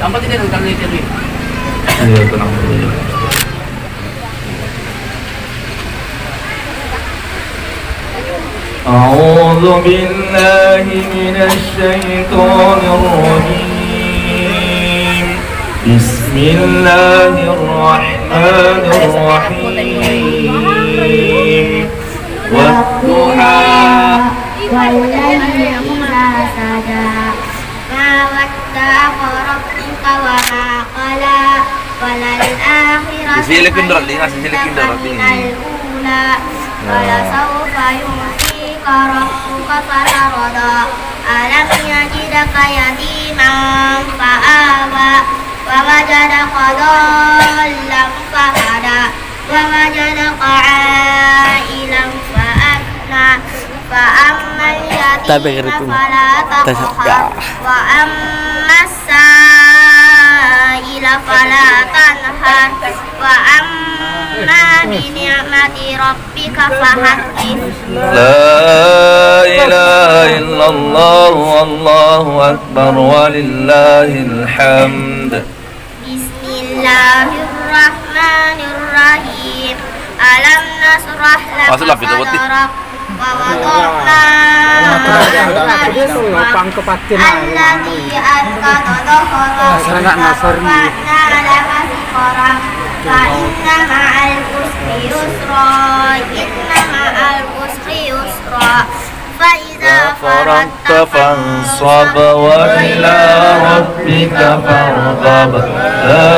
Dapat tidak kalau itu? Iya, tenang dulu. أعوذ بالله من الشيطان الرجيم بسم الله الرحمن الرحيم والضحى والليل إذا سجى ما ودعك ربك وما قلى وللآخرة خير لك من الأولى ولسوف يعطيك ربك فترضى ألم يجدك يتيما فآوى ووجدك ضالا فهدى ووجدك عائلا فأغنى فأما اليتيم فلا تقهر وأما السائل فلا تنهر وأما بنعمة ربك فحدث. لا إله إلا الله والله أكبر ولله الحمد. بسم الله الرحمن الرحيم ألم نشرح لك صدرك ووضعنا الذي أنقض ظهرك ورفعنا لك ذكرك فإن مع العسر يسرا إن مع العسر يسرا فإذا فرغت فانصب وإلى ربك فارغب. لا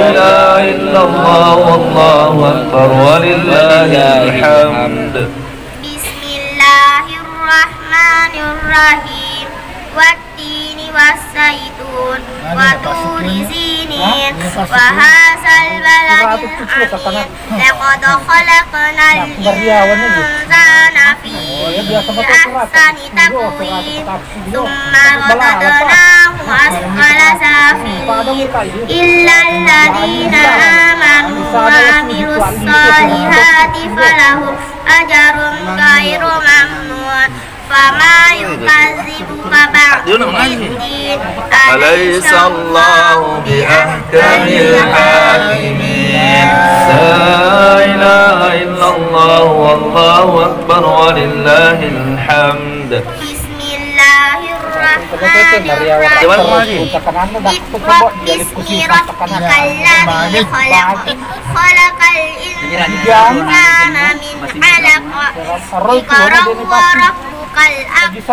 إله إلا الله والله أكبر ولله الحمد. بسم الله الرحمن الرحيم والتين والزيتون وطور سينين وهذا البلد الأمين لقد خلقنا الإنسان في أحسن تقويم ثم رددناه أسفل سافلين إلا الذين آمنوا وعملوا الصالحات فلهم أجر غير ممنون فما يكذبك بعد بالدين أليس الله بأحكم الحاكمين. لا إله إلا الله والله أكبر ولله الحمد. بسم الله الرحمن الرحيم اقرأ باسم ربك الذي خلق خلق الإنسان من علق اقرأ وربك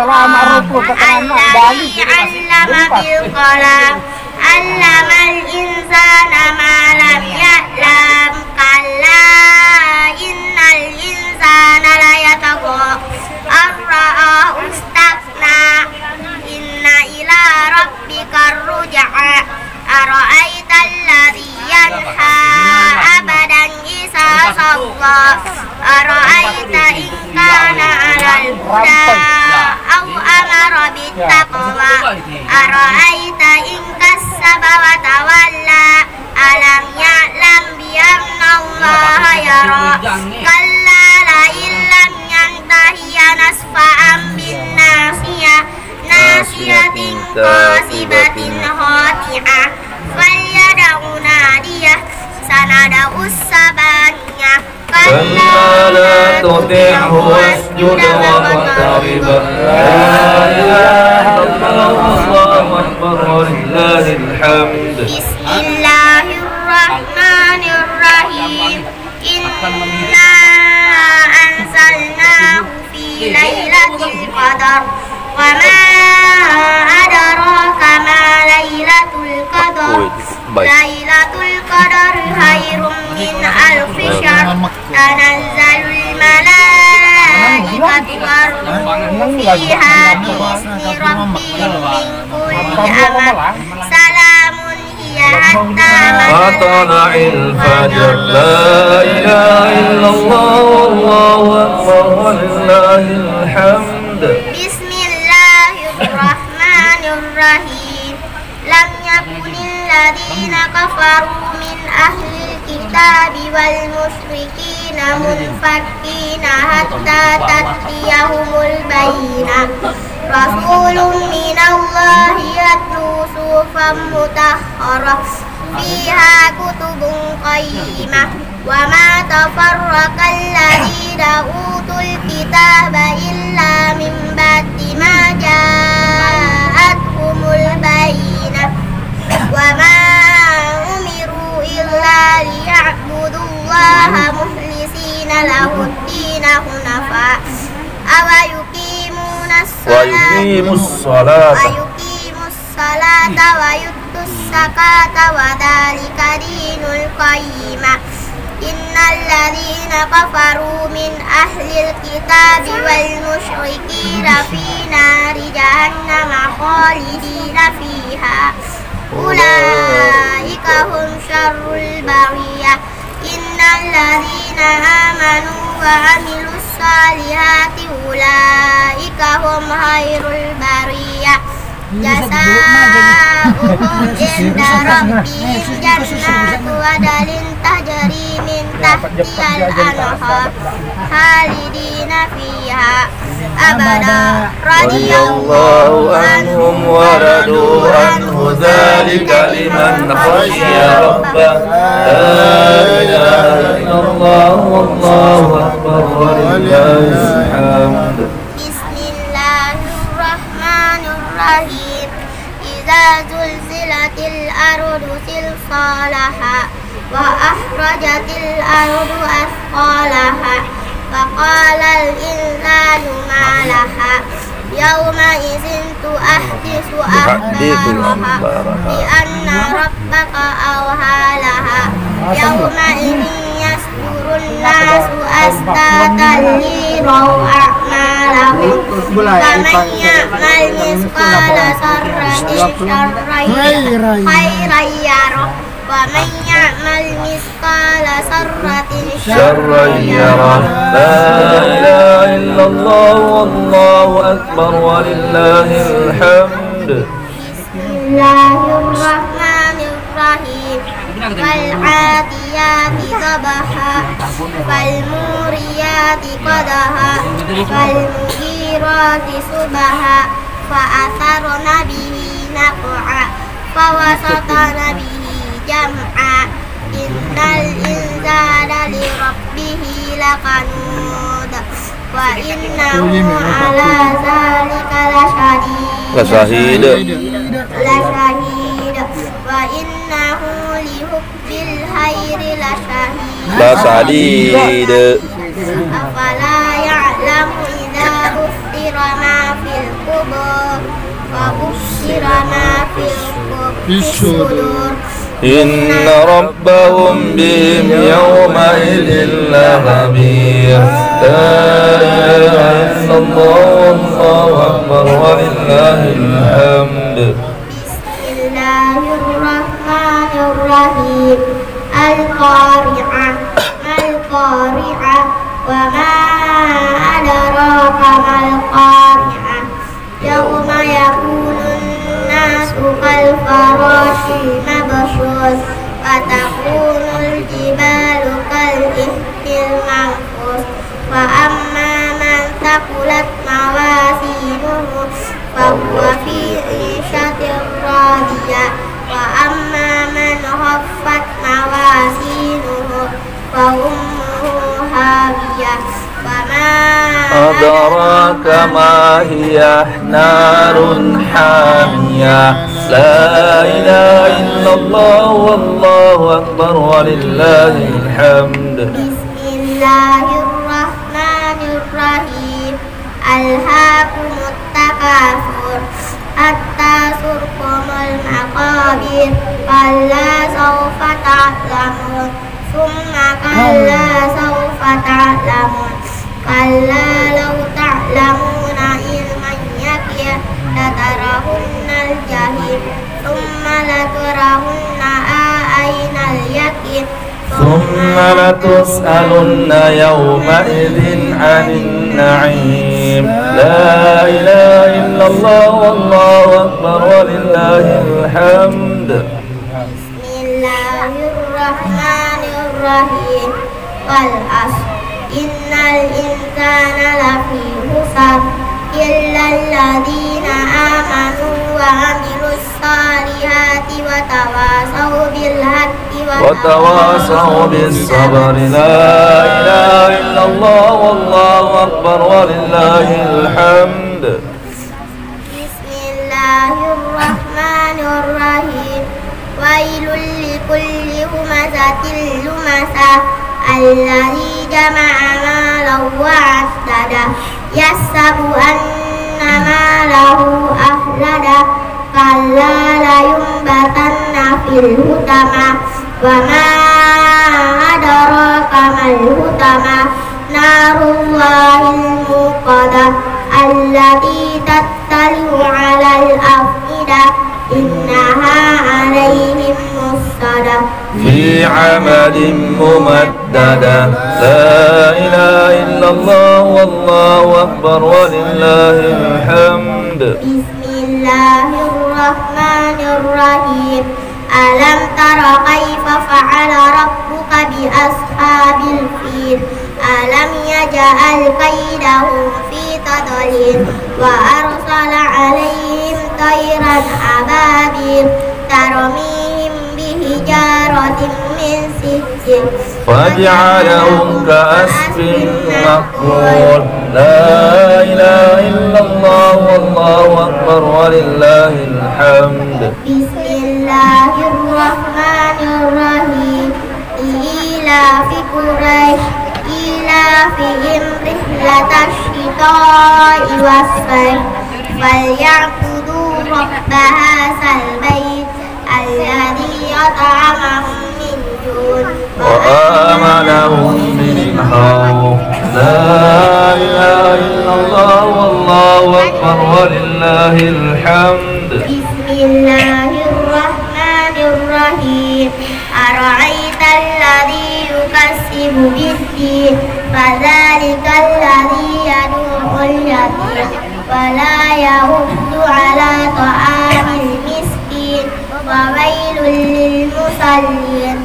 الأكرم الذي علم بالقلم علم الإنسان ما لم يعلم كلا إن الإنسان ليطغى أن رآه استغنى إن إلى ربك الرجعى أرأيت الذي ينهى أبدا إذا صلى أرأيت إن كان على الهدى أو أمر بالتقوى أرأيت إن كذب وتولى ألم يعلم بأن الله يرى كلا لئن لم ينته لنسفعا بالناصية ناصية كاذبة خاطئة فليدع ناديه سندع الزبانية كلا لا تطعه واسجد واقترب. لا إله إلا الله أكبر ولله الحمد. بسم الله الرحمن الرحيم إنا أنزلناه في ليلة القدر وما أدراك ما ليلة القدر ليلة القدر خير من ألف شهر تنزل الملائكة والروح فيها بإذن ربهم من كل أمر سلام هي حتى مطلع الفجر. لا إله إلا الله والله أكبر ولله الحمد. بسم الله الرحمن الرحيم لم يكن الذين كفروا من أهل الكتاب والمشركين منفكين حتى تأتيهم البينة rasulun minallahi yatlu suhufan mutahharah fiha kutubun qayyimah wa ma tafarraqal ladzina utul kitaba illa min ba'di ma ja'atuhumul bayyinah wa ma umiru illa liya'budullaha mukhlisina lahuddina hunafa wa yuqimus salata wa yutus zakata wa dzalika dinul qayyimah innal ladzina kafaru min ahlil kitabi wal musyrikina fi nari jahannama khalidina fiha ulaika hum syarrul bariyah innal ladzina amanu wa amilus salihati ulaika hum khairul bariyah jazaohum inda rabbihim jannatu adnin tajri min tahtihal anhar khalidina fiha abada radhiyallahu anhum wa radu anhu dzalika liman khashiya rabbah la ilaha illallah wallahu akbar walillahil hamd. Bismillahirrahmanirrahim. Idza zulzilatil ardu zilzalaha wa akhrajatil ardu athqalaha wa qalal insanu ma laha yawma idzin tuahdisu akhbaraha bi anna rabbaka awhalaha yawma idzin yasdurun nasu astatan liraw a'malahum faman ya'mal mithqala dzarratin khairan yarah wa man ya'mal mithqala dzarratin syarran yarah. La ilaha illallah wallahu akbar walillahil hamd. Bismillahirrahmanirrahim. Wal 'adiyati dhabaha wal muriyati qadaha wal mughirati subha fa atharna bihi naq'a fa wasatna bihi jam'a innal insana li rabbihi lakanud wa innahu ala zalika lasyahid wa innahu li hubbil khairi lasyadid afala ya'lamu idza bushira ma fil qubur wa bushira ma fil sudur inna rabbahum bihim yawma idhin lakhabir. La ilaha illallah wallahu akbar walillahil hamd. Bismillahirrahmanirrahim. Al-qari'ah mal-qari'ah wa ma adraka mal-qari'ah yawma yakunun nasu kal farashil mabthus wa takunul jibalu kal ihtil manfus wa amma man thaqulat mawazinuhu fa huwa fi 'ishatin radiyah wa amma man khaffat mawazinuhu fa ummuhu hawiyah wa ma adraka ma hiya narun hamiyah. La ilaha illallah wallahu akbar walillahil hamd. Bismillahirrahmanirrahim. Alhaakumut takatsur hatta zurtumul maqabir kalla sawfa ta'lamun thumma kalla sawfa ta'lamun kalla law ta'lamuna ilman yaqin latarahunnal jahim thumma laturawunna aynal yaqin thumma latus'alunna yawma idzin 'anil na'im. La ilaha illallah wallahu akbar walillahil hamd. Bismillahirrahmanirrahim. Wal 'ashr innal insana lafi khusr إلا الذين آمنوا وعملوا الصالحات وتواصوا بالحق وتواصوا بالصبر. لا إله إلا الله والله أكبر ولله الحمد. بسم الله الرحمن الرحيم. ويل لكل همزة لمزة الذي جمع مالا وعدده يحسب أن ماله أخلده كلا لينبذن في الحطمة وما أدراك ما الحطمة نار الله الموقدة التي تطلع على الأفئدة إنها عليهم مؤصدة في عمد ممددة. لا إله إلا الله والله أكبر ولله الحمد. بسم الله الرحمن الرحيم. ألم تر كيف فعل ربك بأصحاب الفيل ألم يجعل كيدهم في تضليل وأرسل عليهم طيرا أبابيل ترميهم بحجارة من سجيل فجعلهم كعصف مأكول. لا إله إلا الله والله أكبر ولله الحمد. بسم الله الرحمن الرحيم. إيلاف قريش إيلافهم رحلة الشتاء والصيف فليعبدوا رب هذا البيت الذي أطعمهم من جوع وآمنهم من خوف. لا إله إلا الله والله أكبر ولله الحمد. بسم الله الرحمن الرحيم. أرأيت الذي يكذب بالدين فذلك الذي يدعو اليتيم ولا يحض على طعام المسكين وويل للمصلين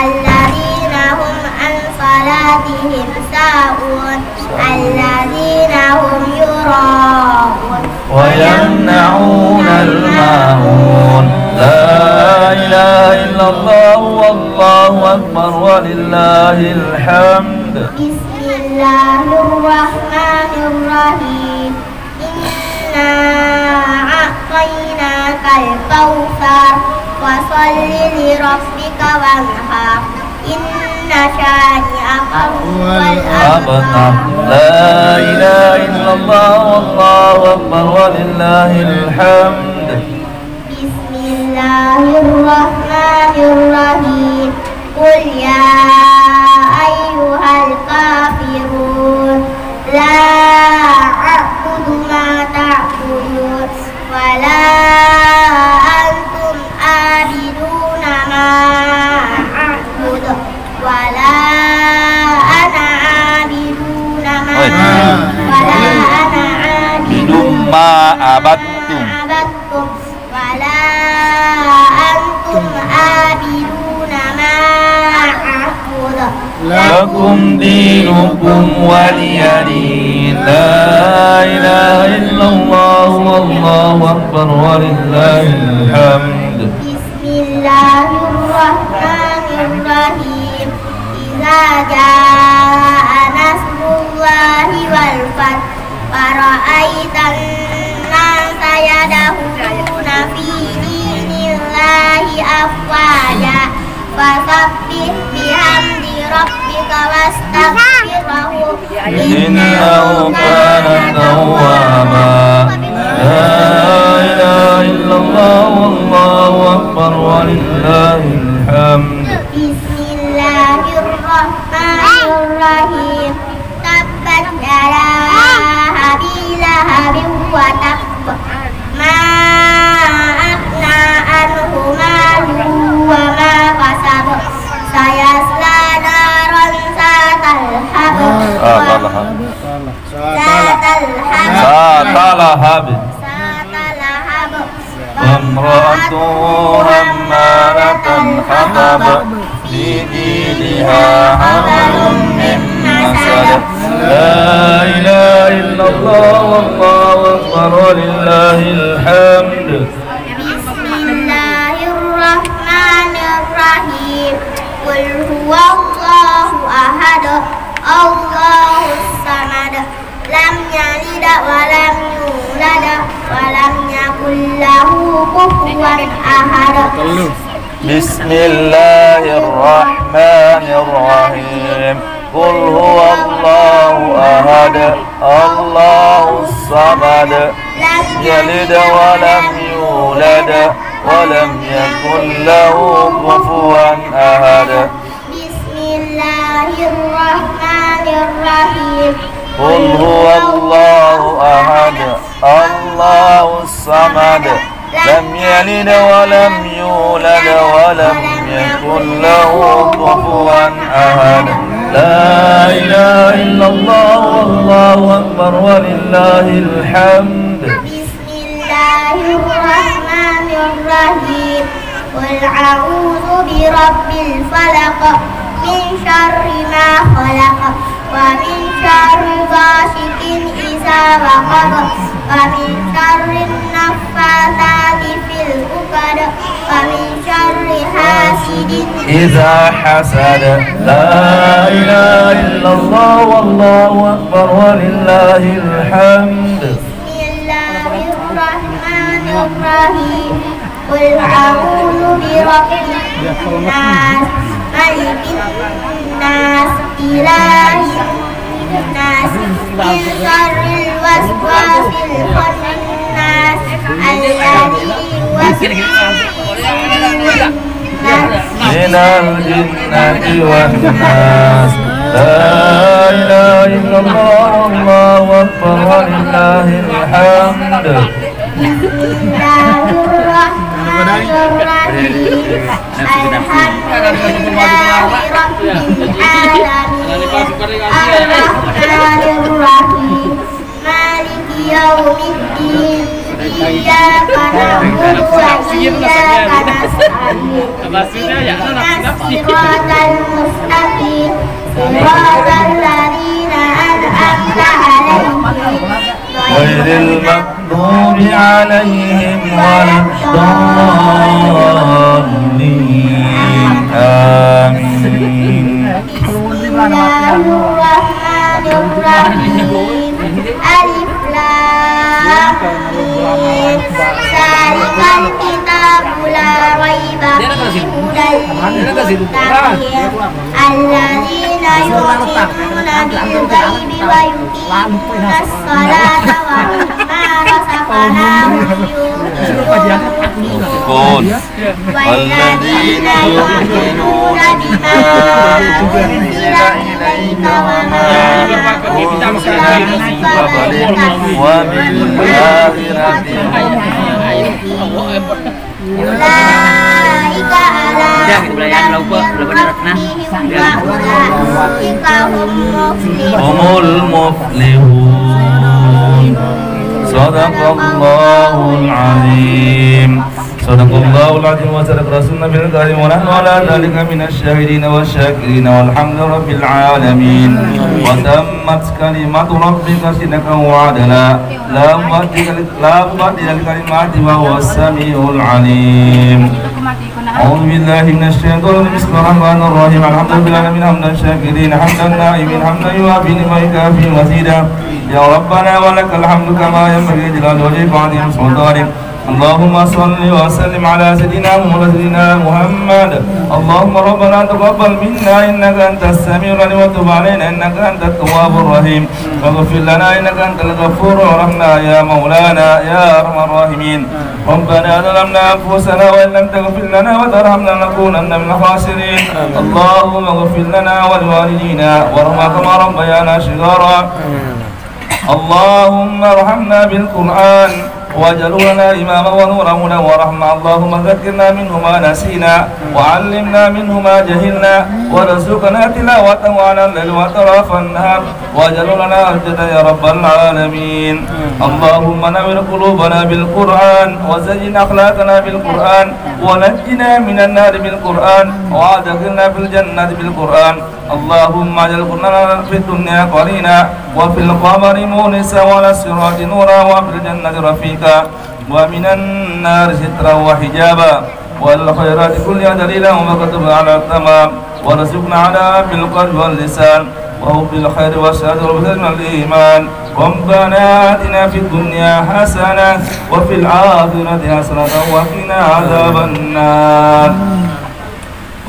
الذين هم عن صلاتهم ساهون الذين هم يراءون ويمنعون الماعون. لا إله إلا الله والله أكبر ولله الحمد. بسم الله الرحمن الرحيم. إنا أعطيناك الكوثر فصل لربك وانحر إن شانئك هو الأبتر. لا إله إلا الله والله أكبر ولله الحمد. بسم الله الرحمن الرحيم. قل يا أيها الكافرون لا أعبد ما تعبدون ولا أنتم عابدون ما أعبد ولا أنا عابد ما عبدتم ولا أنتم عابدون ما أعبد لكم دينكم ولي دين. لا إله إلا الله والله أكبر ولله الحمد. بسم الله الرحمن الرحيم. إذا جاء نصر الله والفتح ورأيت الناس يدخلون في دين الله أفواجا فسبح بحمد ربك واستغفره إنه كان توابا. لا إله إلا الله والله أكبر ولله الحمد. بسم الله الرحمن الرحيم. تبت يدا أبي لهب وتب ما أغنى عنه ماله وما كسب سيصلى نارا ذات لهب وامرأته حمالة الحطب في جيدها حبل من مسد. لا إله إلا الله والله أكبر ولله الحمد. بسم الله الرحمن الرحيم. قل هو الله أحد الله الصمد لم يلد ولم يولد ولم يكن له كفوا أحد. بسم الله الرحمن الرحيم. قل هو الله أحد الله الصمد لم يلد ولم يولد ولم يكن له كفوا أحد. بسم الله الرحمن الرحيم. قل هو الله أحد الله الصمد لم يلد ولم يولد ولم يكن له كفوا أحد. لا إله إلا الله والله أكبر ولله الحمد. بسم الله الرحمن الرحيم. قل أعوذ برب الفلق من شر ما خلق ومن شر غاسق إذا وقب ومن شر النفاثات في العقد ومن شر حاسد إذا حسد. لا إله إلا الله والله أكبر ولله الحمد. بسم الله الرحمن الرحيم. قل أعوذ برب الناس ملك الناس إله الناس من شر الوسواس الخناس الذي يوسوس من الجنة والناس. لا إله إلا الله والله أكبر ولله الحمد. بسم الله الرحمن الرحيم. الحمد لله رب العالمين الرحمن الرحيم مالك يوم الدين إياك نعبد وإياك نستعين اهدنا الصراط المستقيم صراط الذين أنعمت عليهم غير المغضوب عليهم ولا الضالين آمين. بسم الله الرحمن الرحيم. ألف لام ميم ذلك الكتاب لا ريب فيه هدى للمتقين الذين يؤمنون بالغيب ويقيمون الصلاة ومما رزقناهم ينفقون والذين يؤمنون بما أنزل إليك وما أنزل من قبلك وبالآخرة أولئك على هدى من ربهم وأولئك هم المفلحون. صدق الله العظيم. صدق الله العظيم وصدق رسولنا بالكريم ونحن على ذلك من الشاهدين والشاكرين والحمد رب العالمين. وتمت كلمة ربك صدقا وعدلا لا مبدل لكلماته وهو السميع العليم. أعوذ بالله من الشيطان الرجيم. بسم الله الرحمن الرحيم. الحمد لله من حمدا شاكرين حمدا نائمين حمدا يوافي نعمه ويكافي مزيدا. يا ربنا ولك الحمد كما ينبغي لجلال وجهك وعظيم سلطانك. اللهم صل وسلم على سيدنا محمد. اللهم ربنا تقبل منا انك انت السميع العليم وتب علينا انك انت التواب الرحيم واغفر لنا انك انت الغفور وارحمنا يا مولانا يا ارحم الراحمين. ربنا ظلمنا انفسنا وان لم تغفر لنا وترحمنا لنكونن من الخاسرين. اللهم اغفر لنا ولوالدينا وارحمنا كما ربيانا صغارا. اللهم ارحمنا بالقرآن واجعله لنا إماما ونورا هدى ورحمة. اللهم ذكرنا منه ما نسينا وعلمنا منه ما جهلنا وارزقنا تلاوته على الليل وأطراف النهار واجعله لنا حجة يا رب العالمين. اللهم نور قلوبنا بالقرآن وزين أخلاقنا بالقرآن ونجنا من النار بالقرآن وأدخلنا في الجنة بالقرآن. اللهم اجعل القرآن في الدنيا قرينا وفي القمر مونسا وعلى الصراط نورا وفي الجنة رفيقا ومن النار سترا وحجابا والخيرات كلها دليلا وكتب على التمام ورزقنا على بالقلب واللسان وحب الخير والسعادة والبذل والإيمان ربنا آتنا في الدنيا حسنة وفي الآخرة حسنة وقنا عذاب النار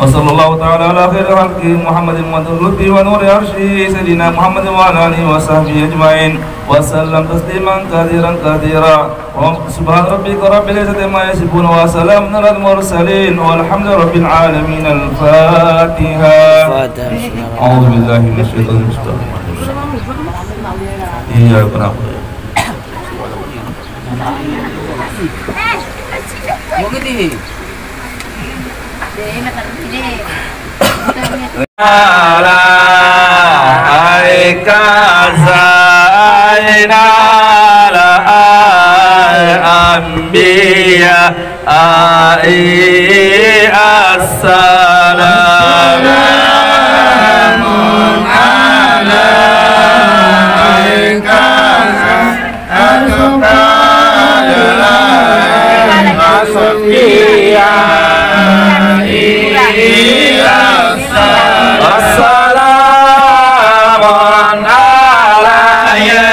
وصلى الله تعالى على خير خلقه محمد وتلقي ونور عرشه سيدنا محمد وعلى آله وصحبه أجمعين وسلم تسليما كثيرا كثيرا سبحان ربك رب العزة عما يصفون وسلام على المرسلين والحمد لله رب العالمين. الفاتحة. أعوذ بالله من الشيطان الرجيم. إياك نعبد alaika zainal anbiya assalamun alaika Assalamun alayya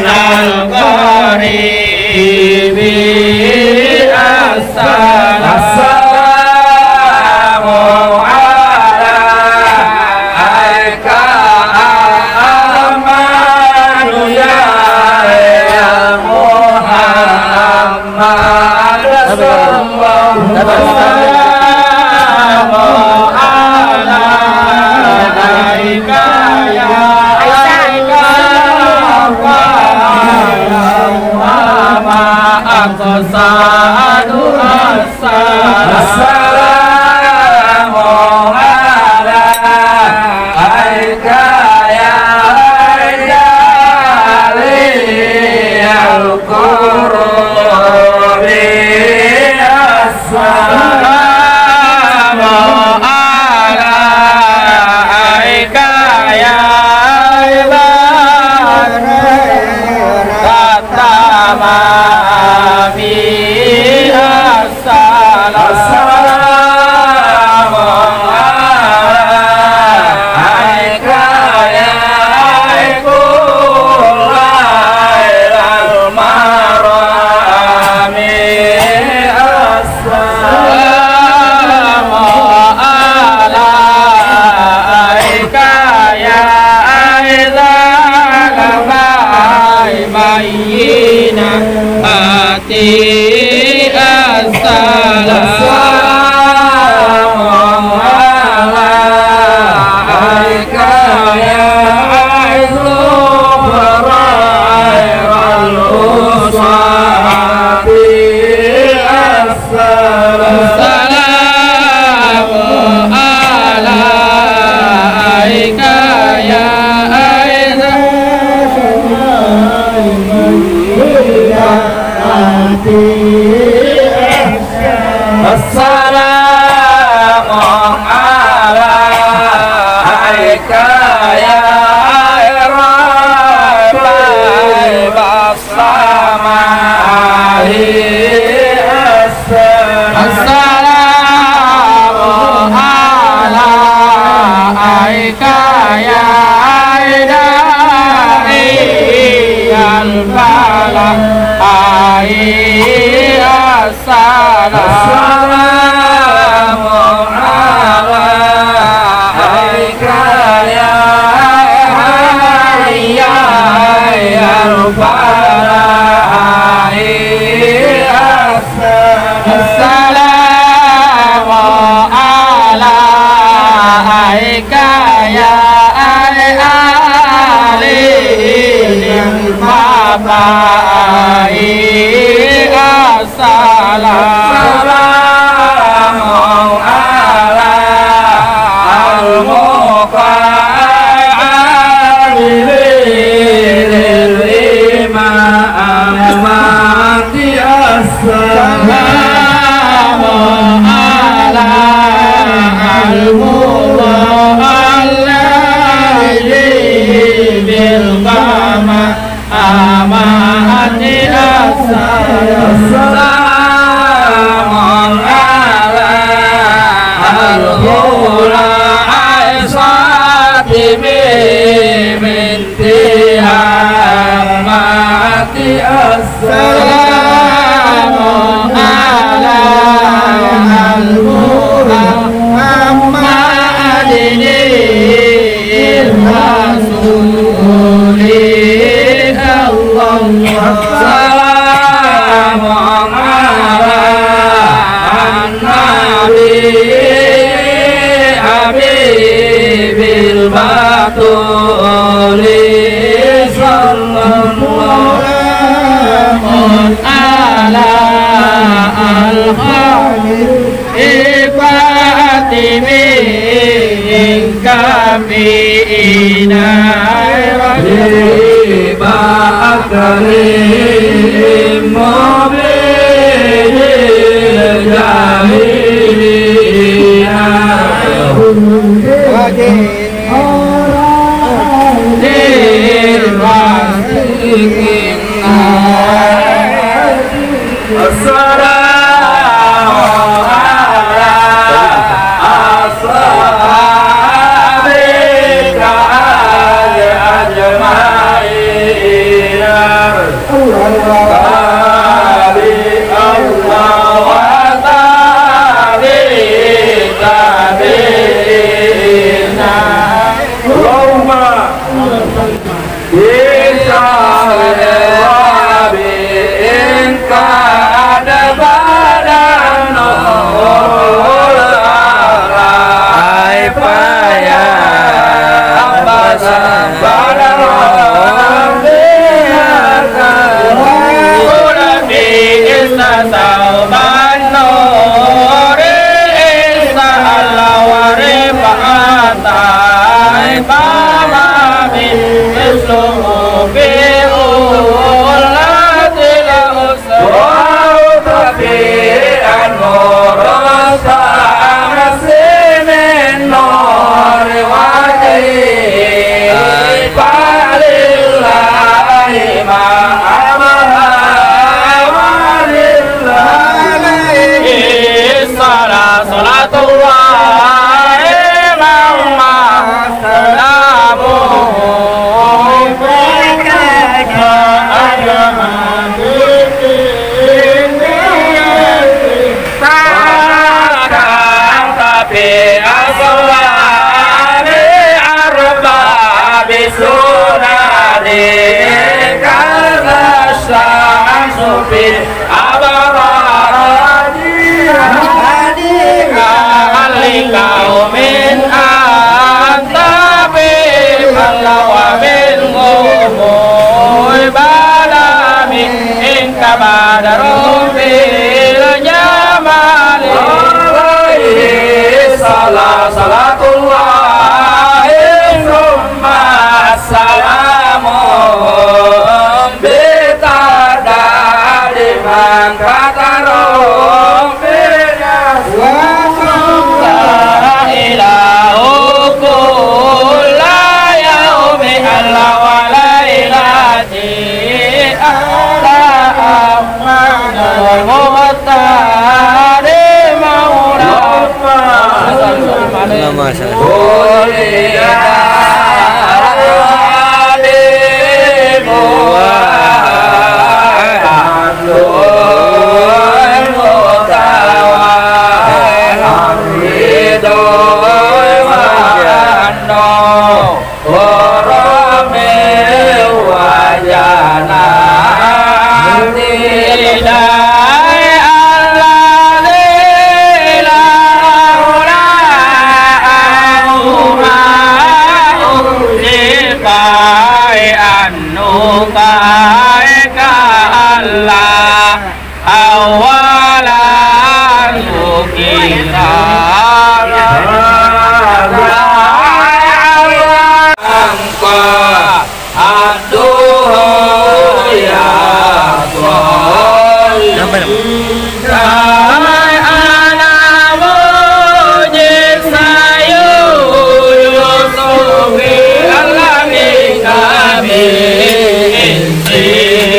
al qaribi assalamu alayka amanu ya Muhammad sallallahu Assalamu alaika ya Al Qurbi assalamu alaika ya Allah Fatimi kami inai Ba'akarim mobil jahilina Allah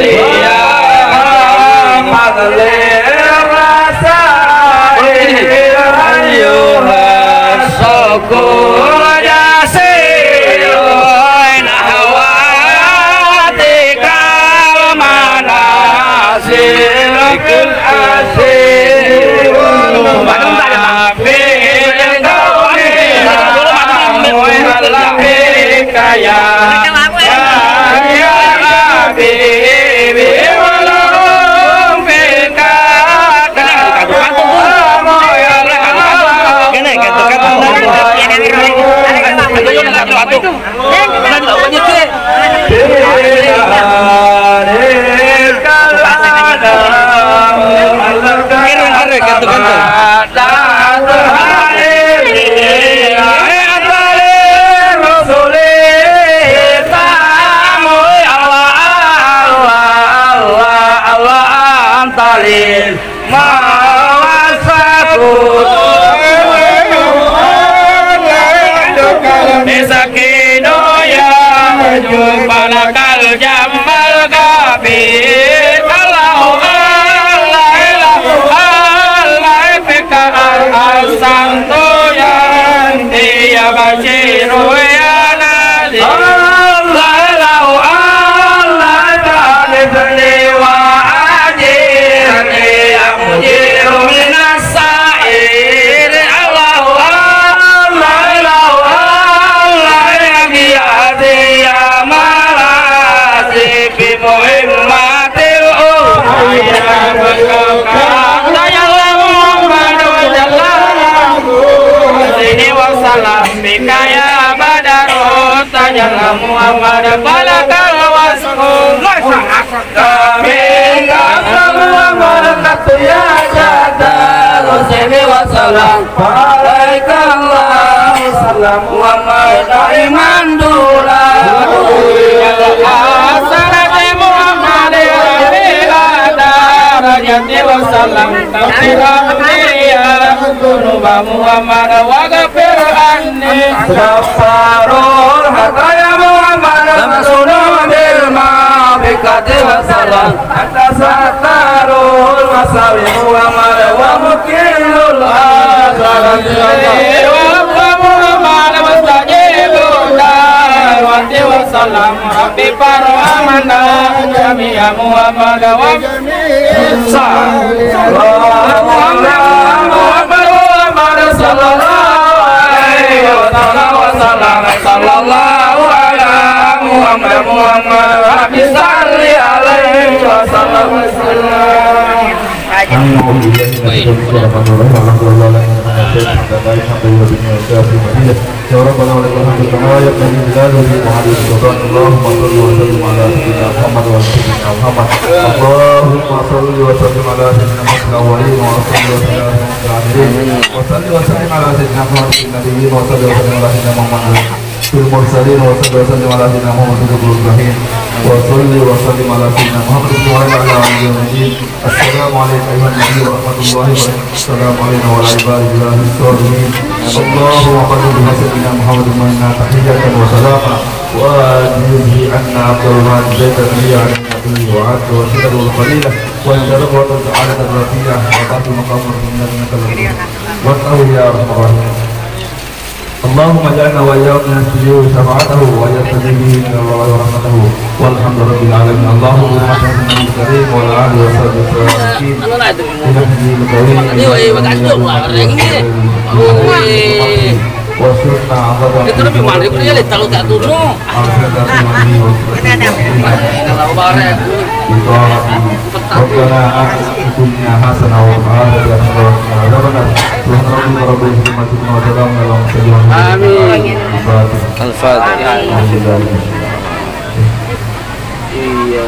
dia magelir rasa ayuhan syukur jasiloin hawatikal manasikul asir kaya Jamal kabir Allah fika al-santu yang dia basyiru ya nazi Allah ta'alifni wa ajirni ya mujiru minas sa'ir Allah yang biadi ya fi muhimmatil umayya bika ya badarut tajalla Muhammad balakal wasfu kami Muhammad ya jada Rasulullah wassalam alaikallah salam Muhammad iman dula assalatu Muhammad rajati wassalam tafsirah dunuba Muhammad wa ghafir anni safarul hataya Muhammad rasulun bil ma'bikati wassalam atasatarul masawi Muhammad wa mukilul azalati wa Muhammad mustajibul da'wati wassalam rabbi farhamna jami'a Muhammad wa sallallahu ala Muhammad Rabbi salli alaihi wa sallam. المرسلين وصلى وسلم على سيدنا محمد الرحيم وصلي وسلم على سيدنا محمد وعلى اله وصحبه. السلام عليكم ايها النبي ورحمه الله وبركاته. السلام علينا وعلى عباد الله الصالحين. اللهم صل على سيدنا محمد منا تحيه وسلاما واجزه عنا عبد الله زيد النبي على النبي وعد وسيله القليله ويجرب وتعالى الرفيع وقات مقام منك واسأله يا ارحم الراحمين. اللهم اجعلنا واياكم من استجيب شفاعته ويستجيب به من الله ورحمته والحمد لله رب العالمين. اللهم صل على النبي الكريم وعلى اله وصحبه وسلم. Itu lebih mari dia lihat kalau tak turun. Kalau barang. Rabbana atina fid dunya hasanah wa fil akhirati hasanah wa qina adzabannar. Amin. Al-Fatihah. Iya,